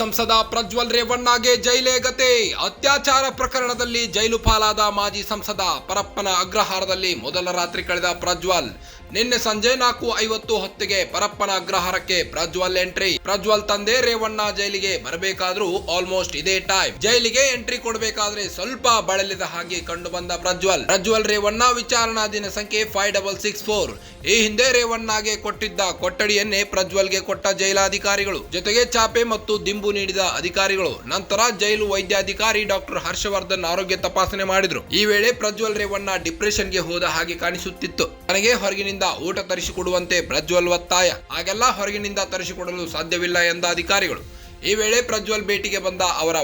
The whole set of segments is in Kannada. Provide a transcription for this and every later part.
ಸಂಸದ ಪ್ರಜ್ವಲ್ ರೇವಣ್ಣಗೆ ಜೈಲೇ ಗತಿ. ಅತ್ಯಾಚಾರ ಪ್ರಕರಣದಲ್ಲಿ ಜೈಲು ಪಾಲಾದ ಮಾಜಿ ಸಂಸದ ಪರಪ್ಪನ ಅಗ್ರಹಾರದಲ್ಲಿ ಮೊದಲ ರಾತ್ರಿ ಕಳೆದ ಪ್ರಜ್ವಲ್. ನಿನ್ನೆ ಸಂಜೆ 4:50 ಹೊತ್ತಿಗೆ ಪರಪ್ಪನ ಅಗ್ರಹಾರಕ್ಕೆ ಪ್ರಜ್ವಲ್ ಎಂಟ್ರಿ. ಪ್ರಜ್ವಲ್ ತಂದೆ ರೇವಣ್ಣ ಜೈಲಿಗೆ ಬರಬೇಕಾದ್ರೂ ಆಲ್ಮೋಸ್ಟ್ ಇದೇ ಟೈಮ್. ಜೈಲಿಗೆ ಎಂಟ್ರಿ ಕೊಡಬೇಕಾದ್ರೆ ಸ್ವಲ್ಪ ಬಳಲಿದ ಹಾಗೆ ಕಂಡು ಬಂದ ಪ್ರಜ್ವಲ್ ರೇವಣ್ಣ ವಿಚಾರಣಾಧೀನ ಸಂಖ್ಯೆ 5664. ಈ ಹಿಂದೆ ರೇವಣ್ಣಗೆ ಕೊಟ್ಟಿದ್ದ ಕೊಠಡಿಯನ್ನೇ ಪ್ರಜ್ವಲ್ಗೆ ಕೊಟ್ಟ ಜೈಲಾಧಿಕಾರಿಗಳು, ಜೊತೆಗೆ ಚಾಪೆ ಮತ್ತು ದಿಂಬು ನೀಡಿದ ಅಧಿಕಾರಿಗಳು. ನಂತರ ಜೈಲು ವೈದ್ಯಾಧಿಕಾರಿ ಡಾಕ್ಟರ್ ಹರ್ಷವರ್ಧನ್ ಆರೋಗ್ಯ ತಪಾಸಣೆ ಮಾಡಿದ್ರು. ಈ ವೇಳೆ ಪ್ರಜ್ವಲ್ ರೇವಣ್ಣ ಡಿಪ್ರೆಷನ್ಗೆ ಹೋದ ಹಾಗೆ ಕಾಣಿಸುತ್ತಿತ್ತು. ತನಗೆ ಹೊರಗಿನಿಂದ ಊಟ ತರಿಸಿಕೊಡುವಂತೆ ಪ್ರಜ್ವಲ್ ಒತ್ತಾಯ. ಹಾಗೆಲ್ಲ ಹೊರಗಿನಿಂದ ತರಿಸಿಕೊಡಲು ಸಾಧ್ಯವಿಲ್ಲ ಎಂದ ಅಧಿಕಾರಿಗಳು. ಈ ವೇಳೆ ಪ್ರಜ್ವಲ್ ಭೇಟಿಗೆ ಬಂದ ಅವರ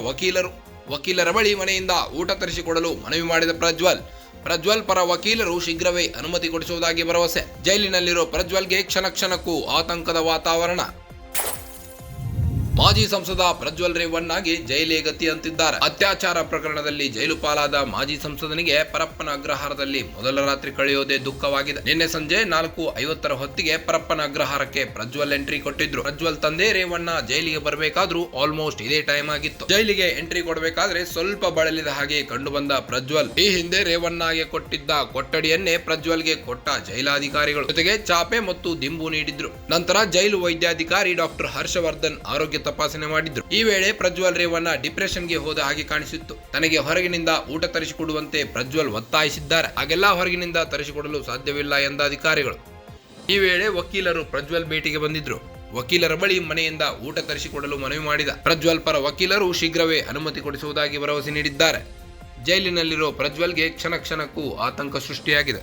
ವಕೀಲರ ಬಳಿ ಮನೆಯಿಂದ ಊಟ ತರಿಸಿಕೊಡಲು ಮನವಿ ಮಾಡಿದ ಪ್ರಜ್ವಲ್ ಪರ ವಕೀಲರು ಶೀಘ್ರವೇ ಅನುಮತಿ ಕೊಡಿಸುವುದಾಗಿ ಭರವಸೆ. ಜೈಲಿನಲ್ಲಿರೋ ಪ್ರಜ್ವಲ್ಗೆ ಕ್ಷಣಕ್ಕೂ ಆತಂಕದ ವಾತಾವರಣ. ಮಾಜಿ ಸಂಸದ ಪ್ರಜ್ವಲ್ ರೇವಣ್ಣಗೆ ಜೈಲೇ ಗತಿ ಅಂತಿದ್ದಾರೆ. ಅತ್ಯಾಚಾರ ಪ್ರಕರಣದಲ್ಲಿ ಜೈಲು ಪಾಲಾದ ಮಾಜಿ ಸಂಸದನಿಗೆ ಪರಪ್ಪನ ಅಗ್ರಹಾರದಲ್ಲಿ ಮೊದಲ ರಾತ್ರಿ ಕಳೆಯೋದೇ ದುಃಖವಾಗಿದೆ. ನಿನ್ನೆ ಸಂಜೆ 4:50 ಹೊತ್ತಿಗೆ ಪರಪ್ಪನ ಅಗ್ರಹಾರಕ್ಕೆ ಪ್ರಜ್ವಲ್ ಎಂಟ್ರಿ ಕೊಟ್ಟಿದ್ರು. ಪ್ರಜ್ವಲ್ ತಂದೆ ರೇವಣ್ಣ ಜೈಲಿಗೆ ಬರಬೇಕಾದ್ರೂ ಆಲ್ಮೋಸ್ಟ್ ಇದೇ ಟೈಮ್ ಆಗಿತ್ತು. ಜೈಲಿಗೆ ಎಂಟ್ರಿ ಕೊಡಬೇಕಾದ್ರೆ ಸ್ವಲ್ಪ ಬಳಲಿದ ಹಾಗೆ ಕಂಡು ಬಂದ ಪ್ರಜ್ವಲ್. ಈ ಹಿಂದೆ ರೇವಣ್ಣಗೆ ಕೊಟ್ಟಿದ್ದ ಕೊಠಡಿಯನ್ನೇ ಪ್ರಜ್ವಲ್ಗೆ ಕೊಟ್ಟ ಜೈಲಾಧಿಕಾರಿಗಳು, ಜೊತೆಗೆ ಚಾಪೆ ಮತ್ತು ದಿಂಬು ನೀಡಿದ್ರು. ನಂತರ ಜೈಲು ವೈದ್ಯಾಧಿಕಾರಿ ಡಾಕ್ಟರ್ ಹರ್ಷವರ್ಧನ್ ಆರೋಗ್ಯ ತಪಾಸಣೆ ಮಾಡಿದ್ರು. ಈ ವೇಳೆ ಪ್ರಜ್ವಲ್ ರೇವಣ್ಣ ಡಿಪ್ರೆಷನ್ಗೆ ಹೋದ ಹಾಗೆ ಕಾಣಿಸಿತ್ತು. ತನಗೆ ಹೊರಗಿನಿಂದ ಊಟ ತರಿಸಿಕೊಡುವಂತೆ ಪ್ರಜ್ವಲ್ ಒತ್ತಾಯಿಸಿದ್ದಾರೆ. ಹಾಗೆಲ್ಲ ಹೊರಗಿನಿಂದ ತರಿಸಿಕೊಡಲು ಸಾಧ್ಯವಿಲ್ಲ ಎಂದ ಅಧಿಕಾರಿಗಳು. ಈ ವೇಳೆ ವಕೀಲರು ಪ್ರಜ್ವಲ್ ಭೇಟಿಗೆ ಬಂದಿದ್ರು. ವಕೀಲರ ಬಳಿ ಮನೆಯಿಂದ ಊಟ ತರಿಸಿಕೊಡಲು ಮನವಿ ಮಾಡಿದ ಪ್ರಜ್ವಲ್ ಪರ ವಕೀಲರು ಶೀಘ್ರವೇ ಅನುಮತಿ ಕೊಡಿಸುವುದಾಗಿ ಭರವಸೆ ನೀಡಿದ್ದಾರೆ. ಜೈಲಿನಲ್ಲಿರೋ ಪ್ರಜ್ವಲ್ಗೆ ಕ್ಷಣಕ್ಕೂ ಆತಂಕ ಸೃಷ್ಟಿಯಾಗಿದೆ.